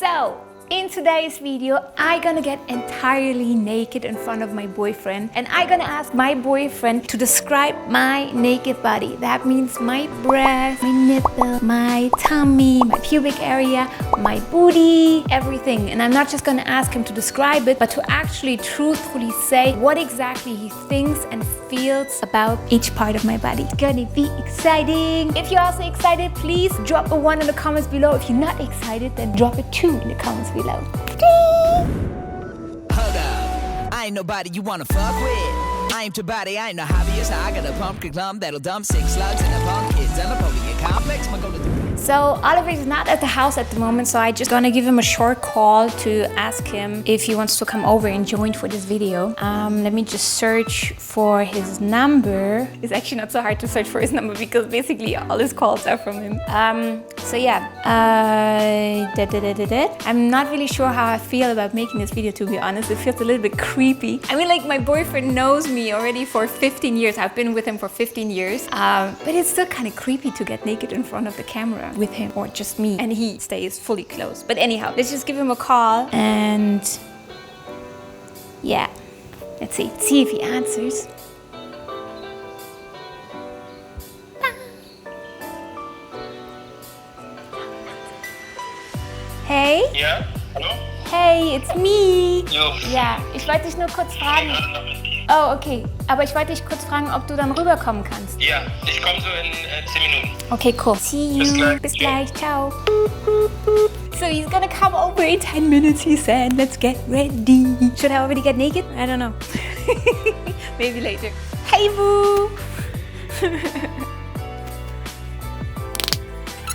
So, in today's video, I'm gonna get entirely naked in front of my boyfriend and I'm gonna ask my boyfriend to describe my naked body. That means my breast, my nipple, my tummy, my pubic area, my booty, everything. And I'm not just gonna ask him to describe it, but to actually truthfully say what exactly he thinks and feels about each part of my body. It's gonna be exciting. If you're also excited, please drop a 1 in the comments below. If you're not excited, then drop a 2 in the comments below. Hold up, I ain't nobody you wanna fuck with. I ain't your body, I ain't no hobbyist. I got a pumpkin clump that'll dump 6 slugs in a punk kids. I'm a pony complex, my goal is. So Oliver is not at the house at the moment, so I just gonna give him a short call to ask him if he wants to come over and join for this video. Let me just search for his number. It's actually not so hard to search for his number because basically all his calls are from him. So yeah, I'm not really sure how I feel about making this video, to be honest. It feels a little bit creepy. I mean, like, my boyfriend knows me already for 15 years. I've been with him for 15 years. But it's still kind of creepy to get naked in front of the camera with him, or just me, and he stays fully closed. But anyhow, let's just give him a call and yeah, let's see if he answers. Hey? Ja, hallo? Hey, it's me. Jo. Ja, ich wollte dich nur kurz fragen. Oh, okay. Aber ich wollte dich kurz fragen, ob du dann rüberkommen kannst. Ja, ich komme so in 10 Minuten. Okay, cool. See you. Bis gleich. Bis gleich. Ciao. So he's gonna come over in 10 minutes, he said. Let's get ready. Should I already get naked? I don't know. Maybe later. Hey, boo.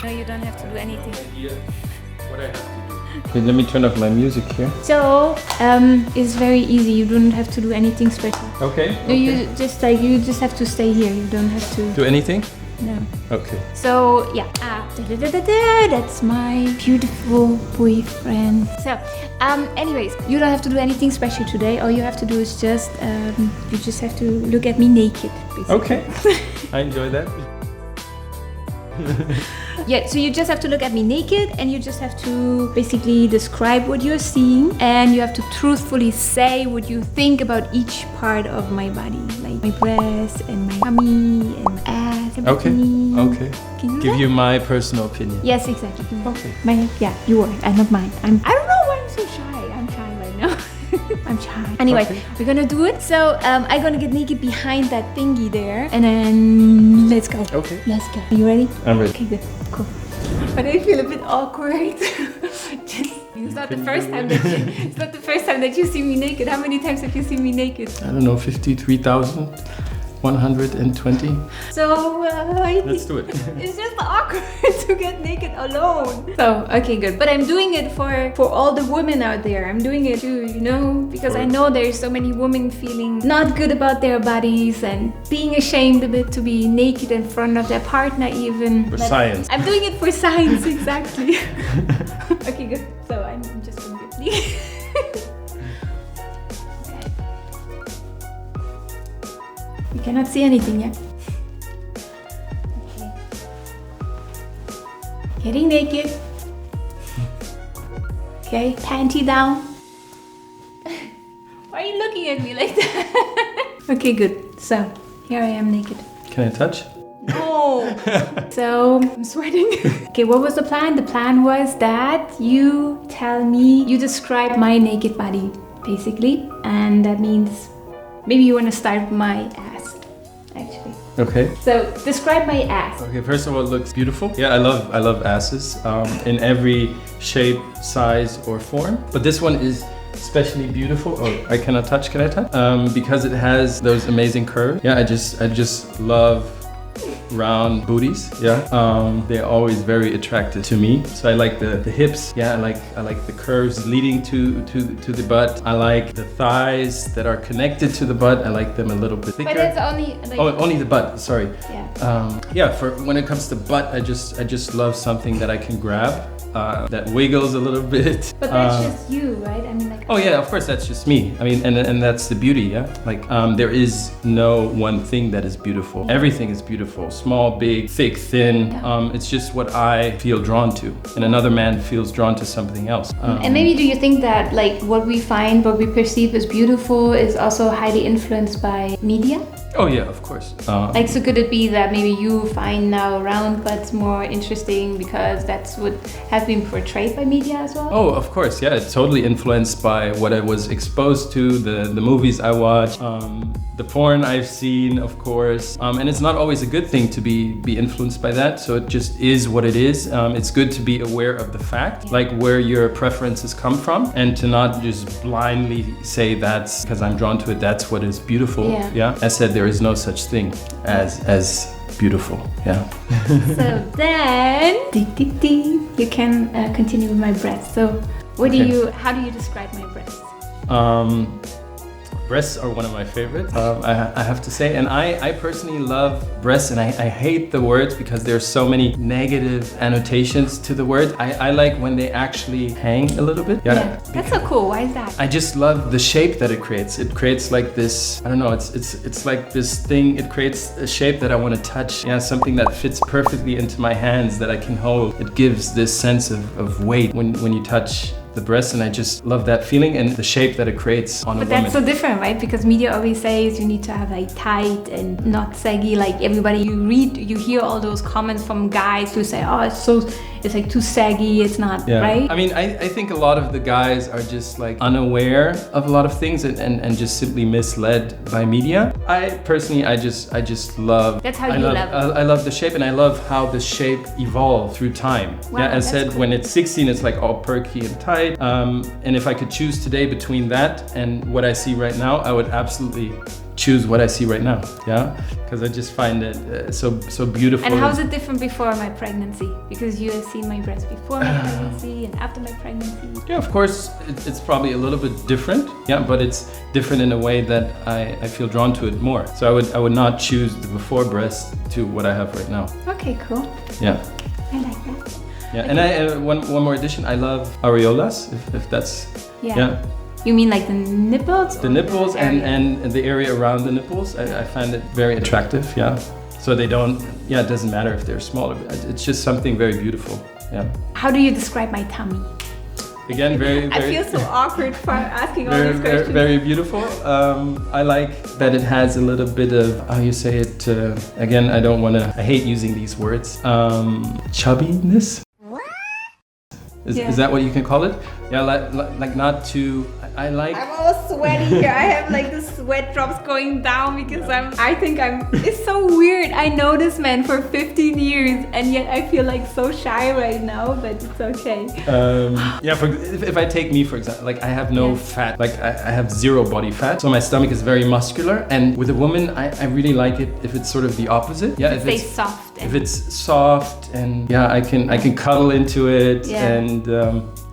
No, you don't have to do anything. What I have to do. Okay, let me turn off my music here. So, it's very easy. You don't have to do anything special. Okay. No, you just have to stay here. You don't have to. Do anything? No. Okay. So yeah, that's my beautiful boyfriend. So, anyways, you don't have to do anything special today. All you have to do is just, you just have to look at me naked, basically. Okay. I enjoy that. Yeah, so you just have to look at me naked and you just have to basically describe what you're seeing, and you have to truthfully say what you think about each part of my body, like my breast and my tummy and my ass and Okay. bikini. Okay. Can you do Give that? you my personal opinion. Yes, exactly. Okay. Yeah, you are. I'm not mine. I don't know why I'm so shy. I'm shy right now. I'm shy. Anyway, Okay. we're gonna do it. So I'm gonna get naked behind that thingy there, and then let's go. Okay. Let's go. Are you ready? I'm ready. Okay, good. Cool. But I feel a bit awkward. It's not the first time that it's not the first time that you see me naked. How many times have you seen me naked? I don't know, 53,120. So I think Let's do it. it's just awkward to get naked alone. So, okay, good. But I'm doing it for all the women out there. I'm doing it too, you know, because I know there's so many women feeling not good about their bodies and being ashamed a bit to be naked in front of their partner even. For But science. I'm doing it for science, exactly. Okay, good. So I'm just gonna get naked. You cannot see anything yet. Okay. Getting naked. Okay, panty down. Why are you looking at me like that? Okay, good. So, here I am naked. Can I touch? No! So, I'm sweating. Okay, what was the plan? The plan was that you describe my naked body, basically. And that means maybe you want to start with my ass, actually. Okay. So, describe my ass. Okay, first of all, it looks beautiful. Yeah, I love asses in every shape, size, or form. But this one is especially beautiful. Oh, I cannot touch. Can I touch? Because it has those amazing curves. Yeah, I just love round booties. Yeah, they're always very attractive to me. So I like the hips. Yeah, I like the curves leading to the butt. I like the thighs that are connected to the butt. I like them a little bit thicker. But it's only like, Only the butt. Sorry. yeah. Yeah. For when it comes to butt, I just love something that I can grab. that wiggles a little bit. But that's just you, right? I mean, like. Oh yeah, of course that's just me. I mean, and that's the beauty, yeah. Like there is no one thing that is beautiful. Everything is beautiful, small, big, thick, thin. Yeah. It's just what I feel drawn to, and another man feels drawn to something else. And maybe do you think that like what we find, what we perceive as beautiful is also highly influenced by media? Oh yeah, of course. Like, so could it be that maybe you find now round butts more interesting because that's what has been portrayed by media as well? Oh, of course, yeah. It's totally influenced by what I was exposed to, the movies I watch, the porn I've seen, of course. And it's not always a good thing to be influenced by that. So it just is what it is. It's good to be aware of the fact, like where your preferences come from, and to not just blindly say that's because I'm drawn to it, that's what is beautiful. Yeah. I said there is no such thing as beautiful. Yeah. So then, you can continue with my breasts. So, how do you describe my breasts? Breasts are one of my favorites, I have to say. And I personally love breasts, and I hate the words because there's so many negative annotations to the word. I like when they actually hang a little bit. Yeah. That's so cool. Why is that? I just love the shape that it creates. It creates like this, I don't know, it's like this thing. It creates a shape that I want to touch. Yeah, something that fits perfectly into my hands that I can hold. It gives this sense of weight when you touch the breast, and I just love that feeling and the shape that it creates on a woman. But that's so different, right? Because media always says you need to have like tight and not saggy. Like everybody you hear all those comments from guys who say, oh, it's like too saggy, it's not, right? I mean, I think a lot of the guys are just like unaware of a lot of things and just simply misled by media. I personally, I just love. That's how you love it. I love the shape, and I love how the shape evolved through time. Wow, yeah, as said, cool. when it's 16, it's like all perky and tight. And if I could choose today between that and what I see right now, I would absolutely choose what I see right now. Yeah, because I just find it so beautiful. And how is it different before my pregnancy? Because you have seen my breasts before my pregnancy and after my pregnancy. Yeah, of course, it's probably a little bit different. Yeah, but it's different in a way that I feel drawn to it more. So I would not choose the before breast to what I have right now. Okay, cool. Yeah. I like that. Yeah, and one more addition. I love areolas, if that's yeah. You mean like the nipples? The nipples and the area around the nipples. I find it very attractive. Yeah. So they don't. Yeah, it doesn't matter if they're smaller. It's just something very beautiful. Yeah. How do you describe my tummy? Again, very. I feel so awkward for asking all these questions. Very beautiful. I like that it has a little bit of, how you say it, again, I hate using these words. Chubbiness? Is that what you can call it? Yeah, like not too, I like. I'm all sweaty here. I have like the sweat drops going down because it's so weird. I know this man for 15 years and yet I feel like so shy right now, but it's okay. If I take me for example, like I have no fat, like I have zero body fat, so my stomach is very muscular, and with a woman, I really like it if it's sort of the opposite. Yeah, if it's soft. If it's soft and I can cuddle into it and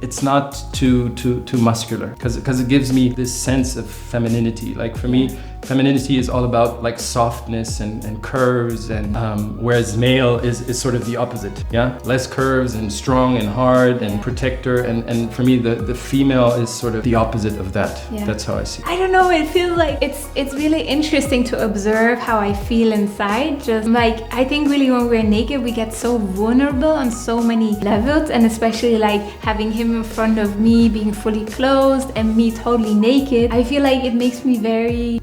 it's not too muscular because it gives me this sense of femininity. Like for me, femininity is all about like softness and curves, and whereas male is sort of the opposite. Yeah, less curves and strong and hard and protector, and for me the female is sort of the opposite of that. Yeah. That's how I see it. I don't know, it feels like it's really interesting to observe how I feel inside. Just like I think really when we're naked we get so vulnerable on so many levels, and especially like having him in front of me being fully clothed and me totally naked. I feel like it makes me very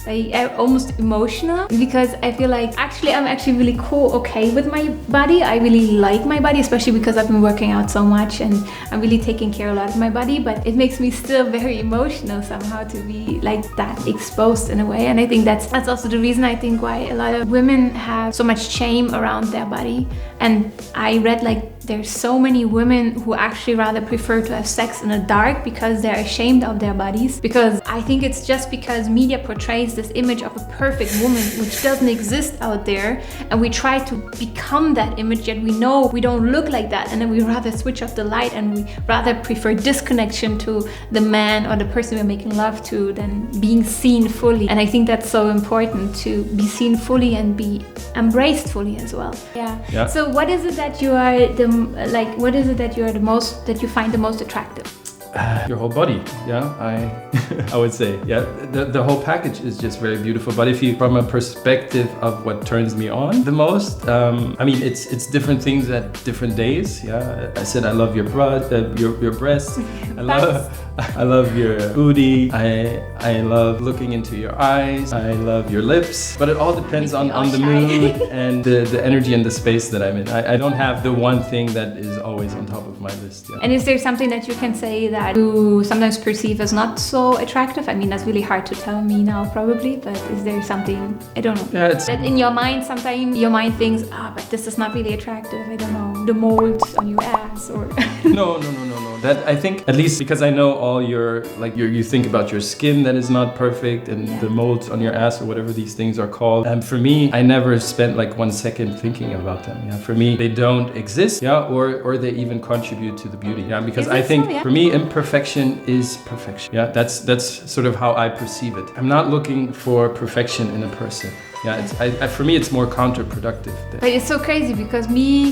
almost emotional, because I feel like I'm actually really okay with my body. I really like my body, especially because I've been working out so much and I'm really taking care a lot of my body, but it makes me still very emotional somehow to be like that exposed in a way. And I think that's also the reason I think why a lot of women have so much shame around their body. And I read like there's so many women who actually rather prefer to have sex in the dark because they're ashamed of their bodies. Because I think it's just because media portrays this image of a perfect woman which doesn't exist out there, and we try to become that image, yet we know we don't look like that, and then we rather switch off the light and we rather prefer disconnection to the man or the person we're making love to than being seen fully. And I think that's so important, to be seen fully and be embraced fully as well. Yeah. So what is it that you are the like, what is it that you find the most attractive? Your whole body, yeah. I would say, yeah. The whole package is just very beautiful. But if you, from a perspective of what turns me on the most, I mean, it's different things at different days. Yeah, I said I love your breasts. I love your booty. I love looking into your eyes. I love your lips. But it all depends on the mood and the energy and the space that I'm in. I don't have the one thing that is always on top of my list. Yeah. And is there something that you can say that you sometimes perceive as not so attractive? I mean, that's really hard to tell me now, probably, but is there something, I don't know, that in your mind, sometimes your mind thinks, but this is not really attractive, I don't know, the molds on your ass or... No. That, I think, at least because I know all your, like, you think about your skin that is not perfect and the molds on your ass or whatever these things are called. And for me, I never spent like 1 second thinking about them. Yeah, for me, they don't exist. Yeah, or they even contribute to the beauty. Yeah, because I think for me, imperfection is perfection. Yeah, that's sort of how I perceive it. I'm not looking for perfection in a person. Yeah, for me, it's more counterproductive. But it's so crazy because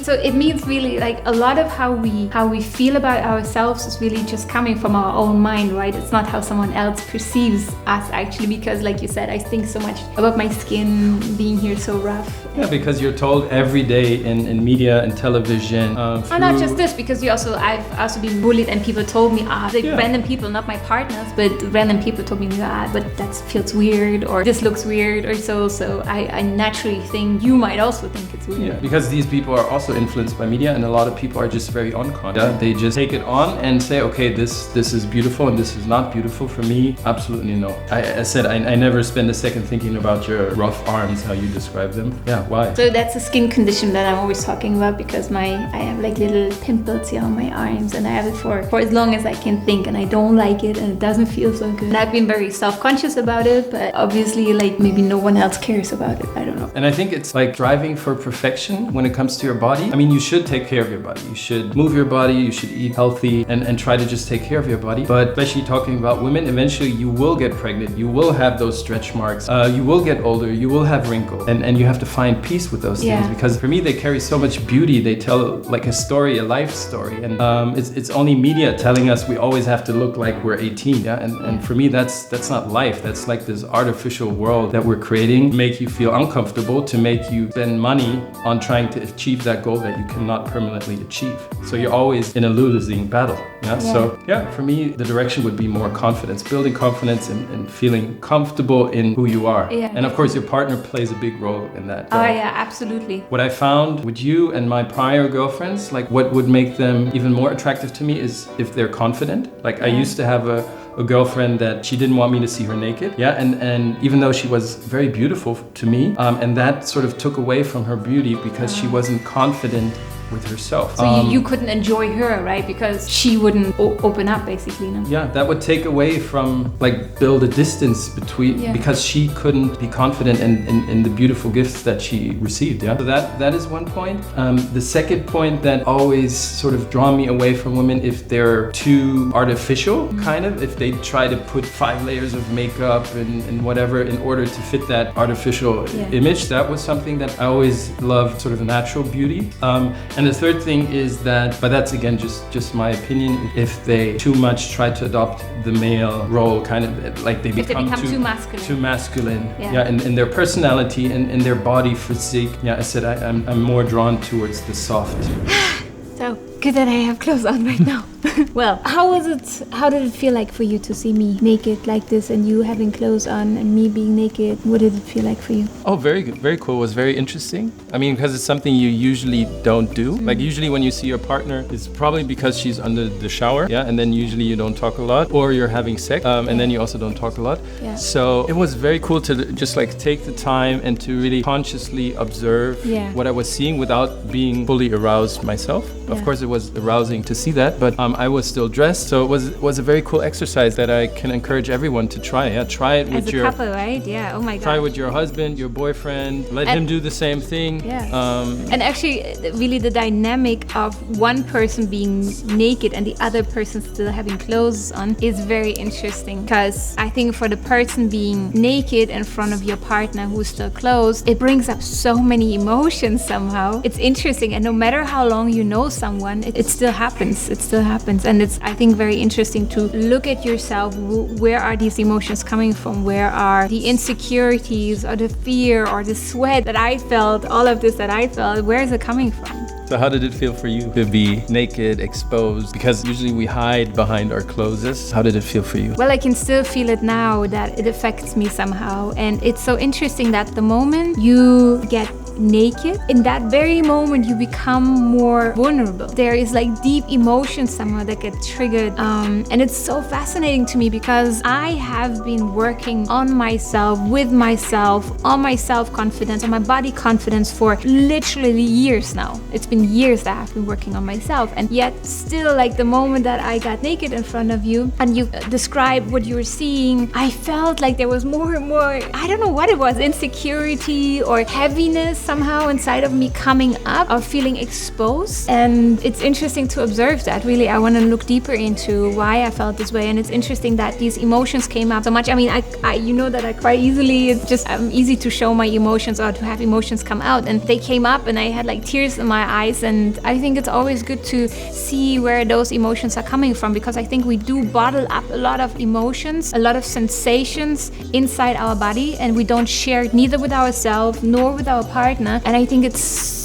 so it means really like a lot of how we feel about ourselves is really just coming from our own mind, right? It's not how someone else perceives us actually, because like you said, I think so much about my skin being here so rough. Yeah, because you're told every day in media and television. Not just this, because I've also been bullied and people told me, random people, not my partners, but random people told me, but that feels weird or this looks weird or so I naturally think you might also think it's weird. Yeah, because these people are also influenced by media and a lot of people are just very unconscious. Yeah? They just take it on and say, okay, this is beautiful and this is not beautiful. For me, absolutely no. I said I never spend a second thinking about your rough arms, how you describe them. Yeah, why? So that's a skin condition that I'm always talking about because I have like little pimples here on my arms and I have it for as long as I can think and I don't like it and it doesn't feel so good. And I've been very self-conscious about it, but obviously like maybe no one else cares about it. I don't know. And I think it's like driving for perfection when it comes to your body. I mean, you should take care of your body. You should move your body. You should eat healthy and try to just take care of your body. But especially talking about women, eventually you will get pregnant. You will have those stretch marks. You will get older. You will have wrinkles. And you have to find peace with those things because for me, they carry so much beauty. They tell like a story, a life story. And it's only media telling us we always have to look like we're 18. Yeah. And for me, that's not life. That's like this artificial world that we're creating to make you feel uncomfortable, to make you spend money on trying to achieve that goal that you cannot permanently achieve. So you're always in a losing battle. Yeah. So yeah, for me, the direction would be more confidence, building confidence and feeling comfortable in who you are. Yeah. And of course, your partner plays a big role in that. Oh yeah, absolutely. What I found with you and my prior girlfriends, like what would make them even more attractive to me is if they're confident. Like I used to have a girlfriend that she didn't want me to see her naked. Yeah, and even though she was very beautiful to me, and that sort of took away from her beauty because she wasn't confident with herself. So you couldn't enjoy her, right? Because she wouldn't open up, basically. No? Yeah, that would take away from, like, build a distance between, because she couldn't be confident in the beautiful gifts that she received. Yeah, so that is one point. The second point that always sort of draw me away from women, if they're too artificial, kind of, if they try to put 5 layers of makeup and whatever in order to fit that artificial image. That was something that I always loved, sort of natural beauty. And the third thing is that, but that's again just my opinion, if they too much try to adopt the male role, kind of like they become too masculine. Too masculine. Yeah, in their personality and in their body physique. Yeah, I said I'm more drawn towards the soft. So good that I have clothes on right now. Well, how did it feel like for you to see me naked like this and you having clothes on and me being naked? What did it feel like for you? Oh, very good, very cool. It was very interesting. I mean, because it's something you usually don't do. Like usually when you see your partner, it's probably because she's under the shower, and then usually you don't talk a lot, or you're having sex, and then you also don't talk a lot. Yeah. So it was very cool to just like take the time and to really consciously observe what I was seeing without being fully aroused myself. Of course, it was arousing to see that, but I was still dressed, so it was a very cool exercise that I can encourage everyone to try. Yeah, try it with As a couple, right? Yeah. Oh my God. Try it with your husband, your boyfriend. Let him do the same thing. Yeah. And actually, really, the dynamic of one person being naked and the other person still having clothes on is very interesting, because I think for the person being naked in front of your partner who's still clothed, it brings up so many emotions somehow. It's interesting, and no matter how long you know someone, it still happens. It still happens, and it's, I think, very interesting to look at yourself. Where are these emotions coming from? Where are the insecurities or the fear or the sweat that I felt? All of this that I felt, where is it coming from? So how did it feel for you to be naked, exposed? Because usually we hide behind our clothes. How did it feel for you? Well, I can still feel it now, that it affects me somehow. And it's so interesting that the moment you get naked, in that very moment you become more vulnerable. There is like deep emotions somehow that get triggered, and it's so fascinating to me, because I have been working on myself, with myself, on my self-confidence, on my body confidence for literally years now. It's been years that I've been working on myself, and yet still, like, the moment that I got naked in front of you and you described what you were seeing, I felt like there was more and more, I don't know what it was, insecurity or heaviness somehow inside of me coming up, or feeling exposed. And it's interesting to observe that. Really, I want to look deeper into why I felt this way. And it's interesting that these emotions came up so much. I mean, I you know that I cry easily. It's just easy to show my emotions or to have emotions come out, and they came up and I had like tears in my eyes. And I think it's always good to see where those emotions are coming from, because I think we do bottle up a lot of emotions, a lot of sensations inside our body, and we don't share it neither with ourselves nor with our partner. And I think it's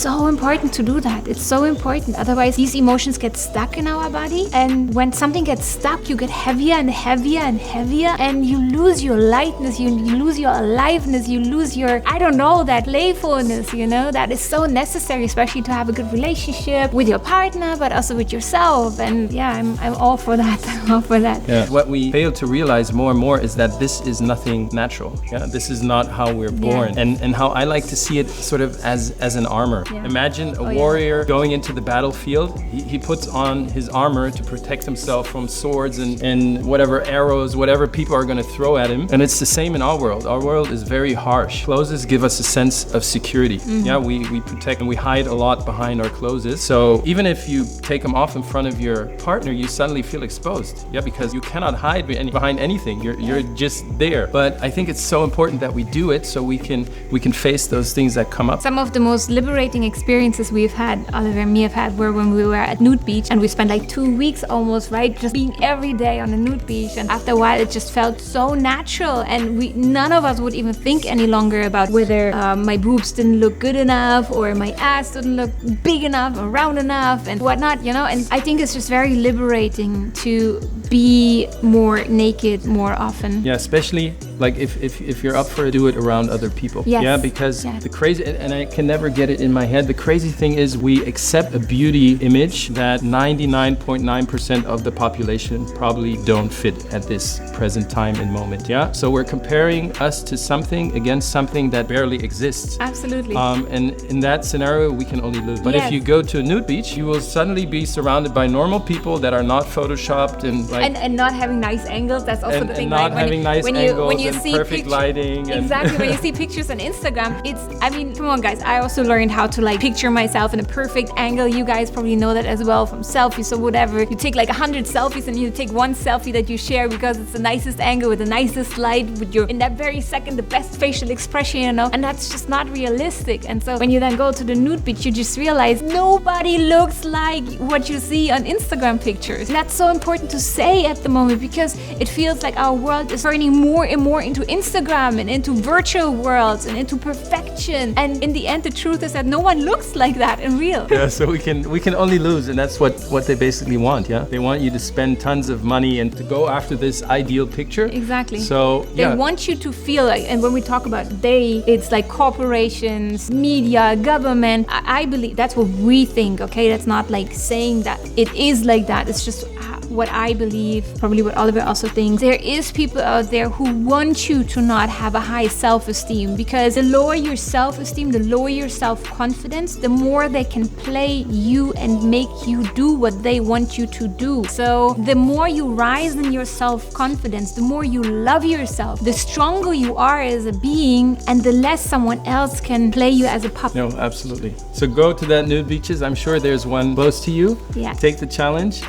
so important to do that. It's so important. Otherwise, these emotions get stuck in our body. And when something gets stuck, you get heavier and heavier and heavier, and you lose your lightness, you lose your aliveness, you lose your, I don't know, that playfulness, you know, that is so necessary, especially to have a good relationship with your partner, but also with yourself. And yeah, I'm all for that. I'm all for that. Yeah. What we fail to realize more and more is that this is nothing natural. Yeah. This is not how we're born. Yeah. And how I like to see it sort of as an armor. Yeah. Imagine a warrior going into the battlefield. He puts on his armor to protect himself from swords and whatever arrows, whatever people are going to throw at him. And it's the same in our world. Our world is very harsh. Clothes give us a sense of security. Mm-hmm. Yeah, we protect and we hide a lot behind our clothes. So even if you take them off in front of your partner, you suddenly feel exposed. Yeah, because you cannot hide behind anything. You're just there. But I think it's so important that we do it so we can face those things that come up. Some of the most liberating experiences we've had, Oliver and me have had, were when we were at Nude Beach, and we spent like 2 weeks almost, right, just being every day on the Nude Beach. And after a while it just felt so natural, and none of us would even think any longer about whether my boobs didn't look good enough, or my ass didn't look big enough or round enough and whatnot, you know. And I think it's just very liberating to be more naked more often. Yeah, especially like if you're up for it, do it around other people. Yes. Yeah, because the crazy, and I can never get it in my head, the crazy thing is we accept a beauty image that 99.9% of the population probably don't fit at this present time and moment. Yeah, so we're comparing us to something against something that barely exists. Absolutely. And in that scenario we can only lose. But if you go to a nude beach, you will suddenly be surrounded by normal people that are not photoshopped and like and not having nice angles. That's also the thing. And not having nice angles when you and see perfect lighting. Exactly. When you see pictures on Instagram, it's, I mean, come on guys, I also learned how to like picture myself in a perfect angle. You guys probably know that as well from selfies or whatever. You take like 100 selfies and you take one selfie that you share because it's the nicest angle with the nicest light, with your, in that very second, the best facial expression, you know, and that's just not realistic. And so when you then go to the nude beach, you just realize nobody looks like what you see on Instagram pictures. And that's so important to say at the moment, because it feels like our world is turning more and more into Instagram and into virtual worlds and into perfection. And in the end, the truth is that no one looks like that in real. Yeah, so we can only lose, and that's what they basically want. Yeah, they want you to spend tons of money and to go after this ideal picture. Exactly. So they want you to feel like, and when we talk about they, it's like corporations, media, government. I believe that's what we think. Okay, that's not like saying that it is like that. It's just what I believe, probably what Oliver also thinks. There is people out there who want you to not have a high self-esteem, because the lower your self-esteem, the lower your self-confidence, the more they can play you and make you do what they want you to do. So the more you rise in your self-confidence, the more you love yourself, the stronger you are as a being, and the less someone else can play you as a puppet. No, absolutely. So go to that nude beaches. I'm sure there's one close to you. Yeah. Take the challenge.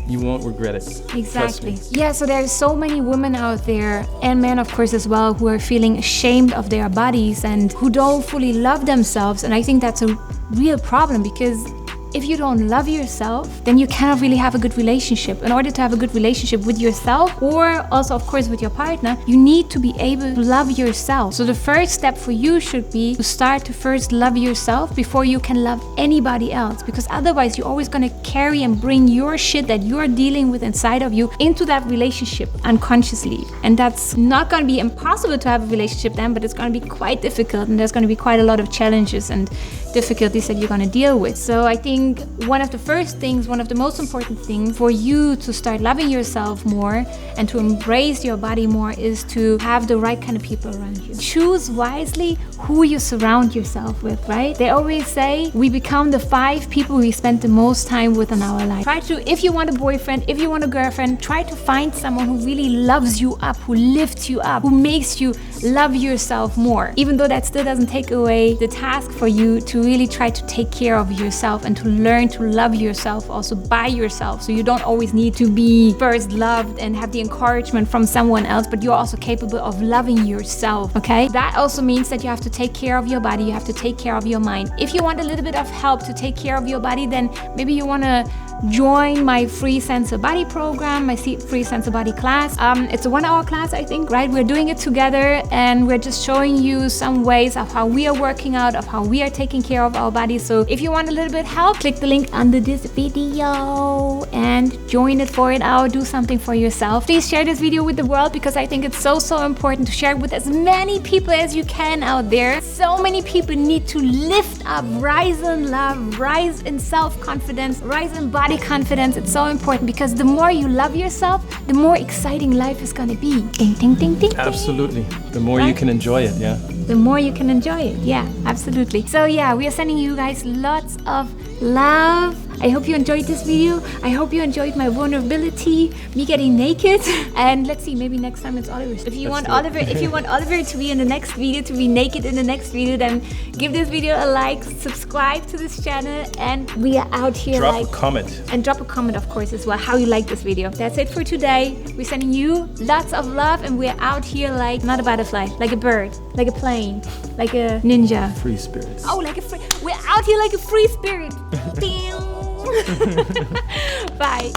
You won't regret it. Exactly. Yeah, so there's so many women out there, and men of course as well, who are feeling ashamed of their bodies and who don't fully love themselves. And I think that's a real problem, because if you don't love yourself, then you cannot really have a good relationship. In order to have a good relationship with yourself, or also of course with your partner, you need to be able to love yourself. So the first step for you should be to start to first love yourself before you can love anybody else, because otherwise you're always going to carry and bring your shit that you're dealing with inside of you into that relationship unconsciously. And that's not going to be impossible to have a relationship then, but it's going to be quite difficult, and there's going to be quite a lot of challenges and difficulties that you're going to deal with. So I think one of the first things, one of the most important things for you to start loving yourself more and to embrace your body more is to have the right kind of people around you. Choose wisely who you surround yourself with, right? They always say we become the 5 people we spend the most time with in our life. Try to, if you want a boyfriend, if you want a girlfriend, try to find someone who really loves you up, who lifts you up, who makes you love yourself more. Even though that still doesn't take away the task for you to really try to take care of yourself and to learn to love yourself also by yourself. So you don't always need to be first loved and have the encouragement from someone else, but you're also capable of loving yourself, okay? That also means that you have to take care of your body, you have to take care of your mind. If you want a little bit of help to take care of your body, then maybe you want to join my free sense of body program, my free sense of body class. It's a 1-hour class, I think, right? We're doing it together, and we're just showing you some ways of how we are working out, of how we are taking care of our bodies. So if you want a little bit of help, click the link under this video and join it for an hour. Do something for yourself. Please share this video with the world, because I think it's so important to share it with as many people as you can out there. So many people need to lift up, rise in love, rise in self-confidence, rise in body confidence. It's so important, because the more you love yourself, the more exciting life is going to be. Ding, ding, ding, ding. Absolutely. The more you can enjoy it, yeah. The more you can enjoy it. Yeah, absolutely. So yeah, we are sending you guys lots of love. I hope you enjoyed this video. I hope you enjoyed my vulnerability, me getting naked. And let's see, maybe next time it's Oliver. If you want Oliver to be in the next video, to be naked in the next video, then give this video a like, subscribe to this channel, and we are out here. Drop a comment. And drop a comment, of course, as well, how you like this video. That's it for today. We're sending you lots of love, and we're out here like, not a butterfly, like a bird, like a plane, like a ninja. Free spirits. Oh, like a free, we're out here like a free spirit. Bye.